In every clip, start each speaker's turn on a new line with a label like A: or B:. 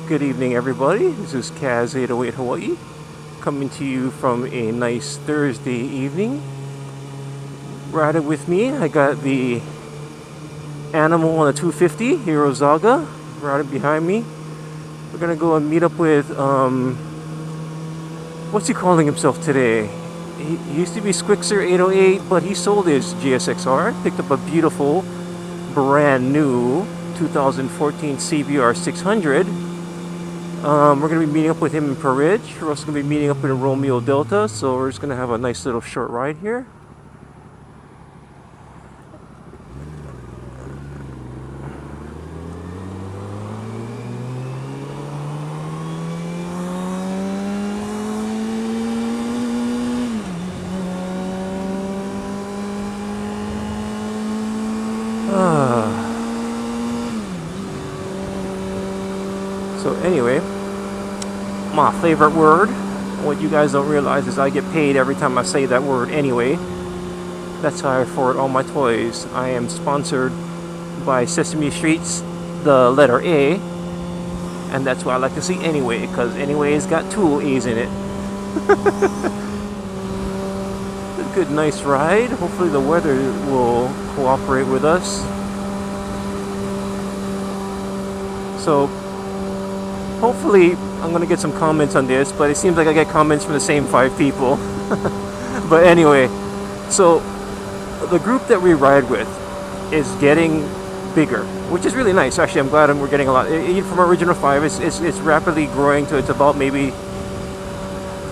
A: Good evening, everybody. This is Kaz 808 Hawaii, coming to you from a nice Thursday evening. Riding with me, I got the Animal on a 250, Hirozaga, riding behind me. We're gonna go and meet up with, what's he calling himself today? He used to be Squixer 808, but he sold his GSXR, picked up a beautiful, brand new 2014 CBR 600. We're going to be meeting up with him in Pearl Ridge. We're also going to be meeting up in Romeo Delta, so we're just going to have a nice little short ride here. So anyway, my favorite word, what you guys don't realize is I get paid every time I say that word anyway. That's how I afford all my toys. I am sponsored by Sesame Street's The Letter A, and that's what I like to see anyway, because anyway's got two A's in it. A good nice ride. Hopefully the weather will cooperate with us. So hopefully I'm going to get some comments on this, but it seems like I get comments from the same 5 people. But anyway, so the group that we ride with is getting bigger, which is really nice. Actually, I'm glad we're getting a lot. From our original 5, it's rapidly growing to, it's about maybe,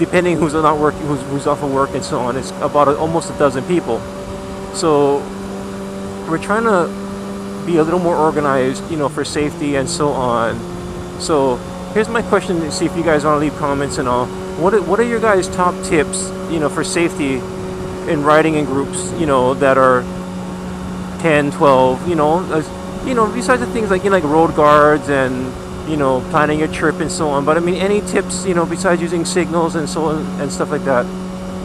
A: depending who's not working, who's off of work and so on, it's about almost a dozen people. So we're trying to be a little more organized, for safety and so on. So here's my question to see if you guys want to leave comments and all. What are your guys' top tips, for safety in riding in groups, that are 10, 12, besides the things like, like road guards and, planning your trip and so on. But I mean, any tips, besides using signals and so on and stuff like that.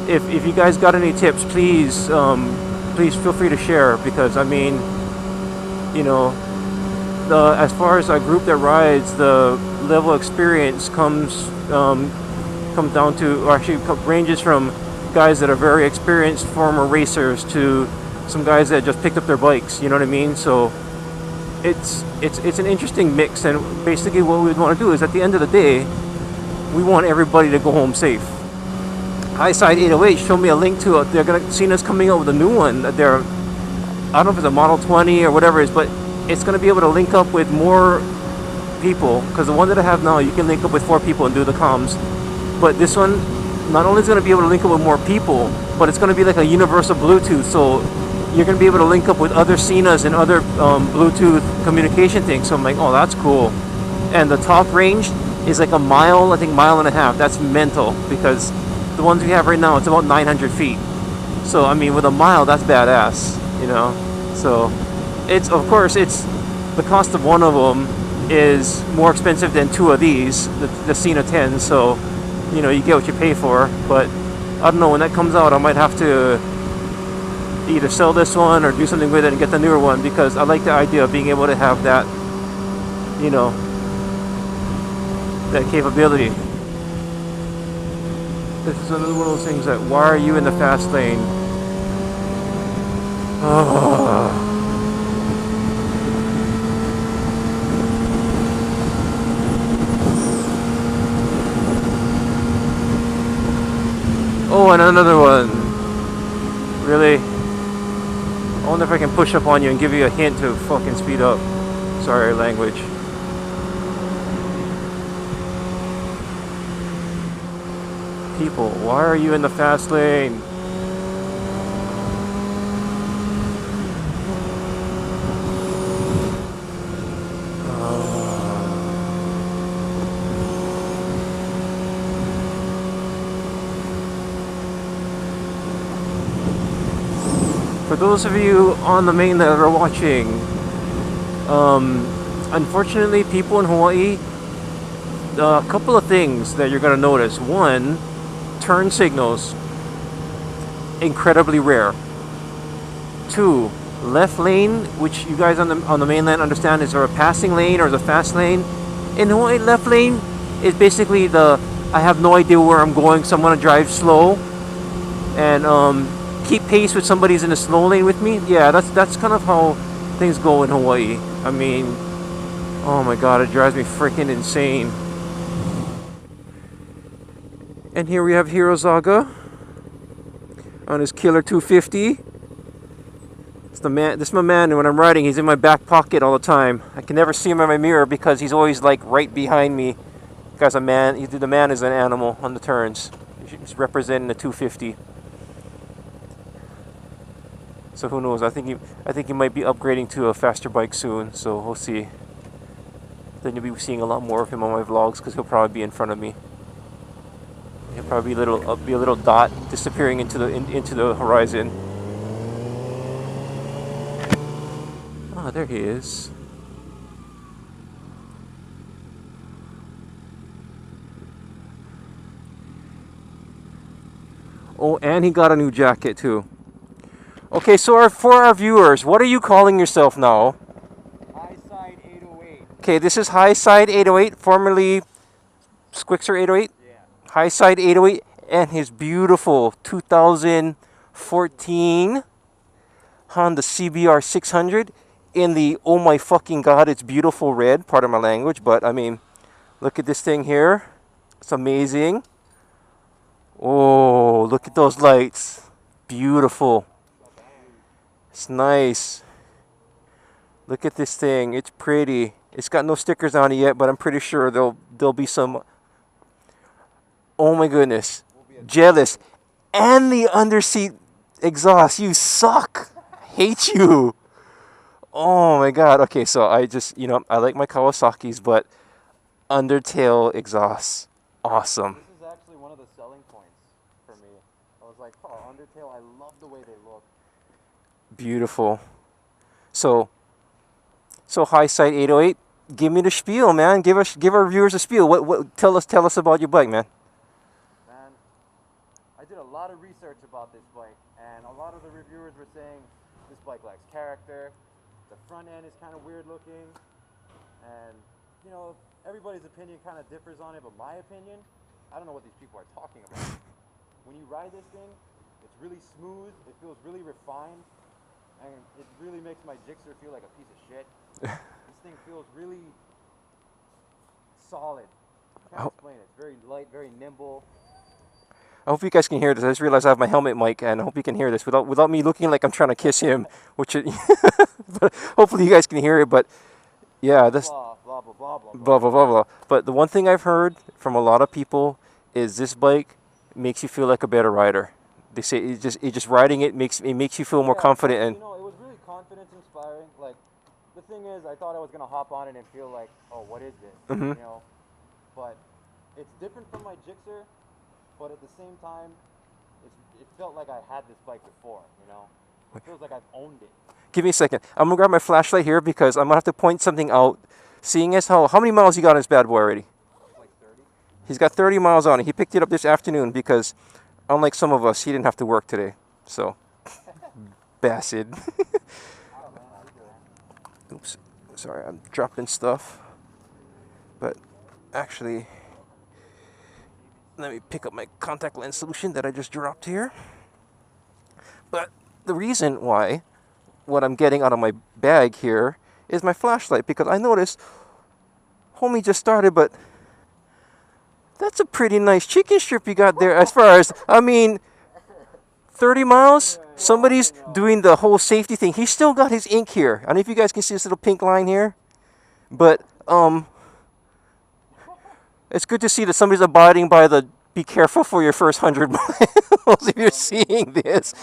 A: If you guys got any tips, please feel free to share, because I mean, as far as our group that rides, the level of experience comes down to, or actually ranges from guys that are very experienced former racers to some guys that just picked up their bikes. You know what I mean? So it's an interesting mix, and basically what we want to do is, at the end of the day, we want everybody to go home safe. Highside 808 showed me a link to it. They're gonna see us coming out with a new one. I don't know if it's a Model 20 or whatever it is, but it's going to be able to link up with more people, because the one that I have now, you can link up with 4 people and do the comms. But this one, not only is going to be able to link up with more people, but it's going to be like a universal Bluetooth, so you're going to be able to link up with other Cenas and other Bluetooth communication things. So I'm like, oh, that's cool. And the top range is like a mile, I think mile and a half. That's mental, because the ones we have right now, it's about 900 feet. So I mean, with a mile, that's badass, So it's, of course, it's the cost of one of them is more expensive than 2 of these, the Cena 10. So you get what you pay for. But I don't know, when that comes out, I might have to either sell this one or do something with it and get the newer one, because I like the idea of being able to have that, that capability. This is another one of those things that, why are you in the fast lane? Oh. Oh, and another one. Really? I wonder if I can push up on you and give you a hint to fucking speed up. Sorry, language. People, why are you in the fast lane? For those of you on the main that are watching, unfortunately, people in Hawaii, a couple of things that you're going to notice. One, turn signals, incredibly rare. 2, left lane, which you guys on the mainland understand is a passing lane or the fast lane, In Hawaii, left lane is basically I have no idea where I'm going, so I'm gonna drive slow and keep pace with somebody's in the slow lane with me. Yeah, that's kind of how things go in Hawaii. I mean, oh my god, it drives me freaking insane. And here we have Hirozaga on his killer 250. It's the man. This is my man, and when I'm riding, he's in my back pocket all the time. I can never see him in my mirror because he's always like right behind me. The guy's a man. The man is an animal on the turns. He's representing the 250. So who knows? I think he might be upgrading to a faster bike soon. So we'll see. Then you'll be seeing a lot more of him on my vlogs because he'll probably be in front of me. He'll probably be a little dot disappearing into the horizon. Oh, there he is. Oh, and he got a new jacket too. Okay, so for our viewers, what are you calling yourself now?
B: High Side 808.
A: Okay, this is High Side 808, formerly Squixer 808.
B: Yeah.
A: High Side 808, and his beautiful 2014 Honda CBR 600 in the oh my fucking god, it's beautiful red. Part of my language, but I mean, look at this thing here. It's amazing. Oh, look at those lights. Beautiful. It's nice. Look at this thing. It's pretty. It's got no stickers on it yet, but I'm pretty sure there'll be some. Oh my goodness. Jealous. And the underseat exhaust. You suck. Hate you. Oh my god. Okay, so I just, I like my Kawasaki's, but undertail exhaust. Awesome.
B: This is actually one of the selling points for me. I was like, oh, undertail, I love the way they look.
A: Beautiful. So High Side 808, give me the spiel, man. Give our viewers a spiel. What tell us about your bike, man.
B: Man, I did a lot of research about this bike, and a lot of the reviewers were saying this bike lacks character. The front end is kind of weird looking, and everybody's opinion kind of differs on it, but my opinion, I don't know what these people are talking about. When you ride this thing, it's really smooth, it feels really refined, and it really makes my Gixxer feel like a piece of shit. This thing feels really solid. I can't explain it. It's very light, very nimble.
A: I hope you guys can hear this. I just realized I have my helmet mic, and I hope you can hear this without me looking like I'm trying to kiss him, which but hopefully you guys can hear it. But yeah, this
B: blah blah blah blah blah
A: blah blah blah blah. But the one thing I've heard from a lot of people is this bike makes you feel like a better rider. They say it just riding it makes you feel more confident. And
B: it was really confidence inspiring. Like the thing is, I thought I was gonna hop on it and feel like, oh, what is this?
A: Mhm.
B: But it's different from my Gixxer. But at the same time, it felt like I had this bike before, It feels like I've owned it.
A: give me a second. I'm gonna grab my flashlight here because I'm gonna have to point something out. Seeing as how many miles you got on this bad boy already?
B: Like 30.
A: He's got 30 miles on it. He picked it up this afternoon because, unlike some of us, he didn't have to work today. So, bastard. Oops, sorry, I'm dropping stuff. But actually, let me pick up my contact lens solution that I just dropped here. But the reason why what I'm getting out of my bag here is my flashlight, because I noticed homie just started, but that's a pretty nice chicken strip you got there. As far as, 30 miles, somebody's doing the whole safety thing. He's still got his ink here. I don't know if you guys can see this little pink line here, but it's good to see that somebody's abiding by the be careful for your first 100 miles if you're seeing this.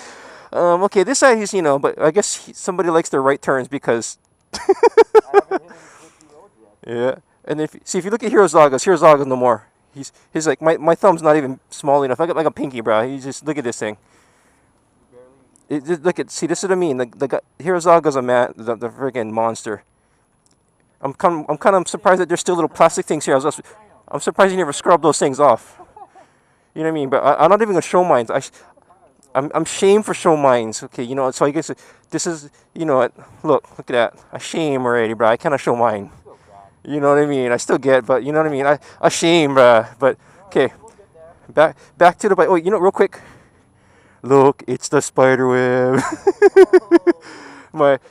A: Okay, this side he's, but I guess somebody likes their right turns because...
B: I haven't hit any tricky roads yet.
A: Yeah, and if you look at Hirozaga's no more. He's like, my thumb's not even small enough. I got like a pinky, bro. You just look at this thing. See, this is what I mean. Hirozaga's a man, the friggin' monster. I'm kind of surprised that there's still little plastic things here. I'm surprised you never scrubbed those things off. You know what I mean? But I'm not even gonna show mine. I'm shamed for show mines. Okay, so I guess this is, look at that. I shame already, bro. I cannot show mine. You know what I mean? I still get, but you know what I mean? I shame, but okay.
B: We'll get there.
A: Back to the bike. Oh, you know, real quick. Look, it's the spider web.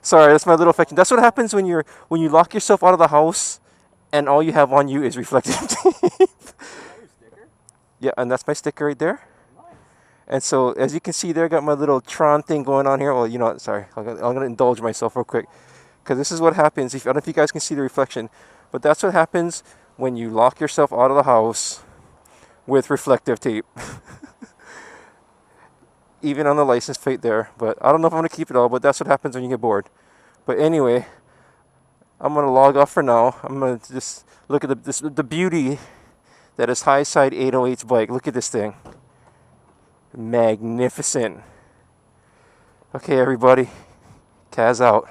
A: Sorry, that's my little affection. That's what happens when you lock yourself out of the house, and all you have on you is reflective tape.
B: Is that your sticker?
A: Yeah, and that's my sticker right there.
B: Nice.
A: And so, as you can see there, I got my little Tron thing going on here. Well, you know what? Sorry, I'm gonna indulge myself real quick, because this is what happens. I don't know if you guys can see the reflection, but that's what happens when you lock yourself out of the house with reflective tape. Even on the license plate there, but I don't know if I'm gonna keep it all. But that's what happens when you get bored. But anyway, I'm gonna log off for now. I'm gonna just look at the beauty that is High Side 808's bike. Look at this thing, magnificent. Okay, everybody, Kaz out.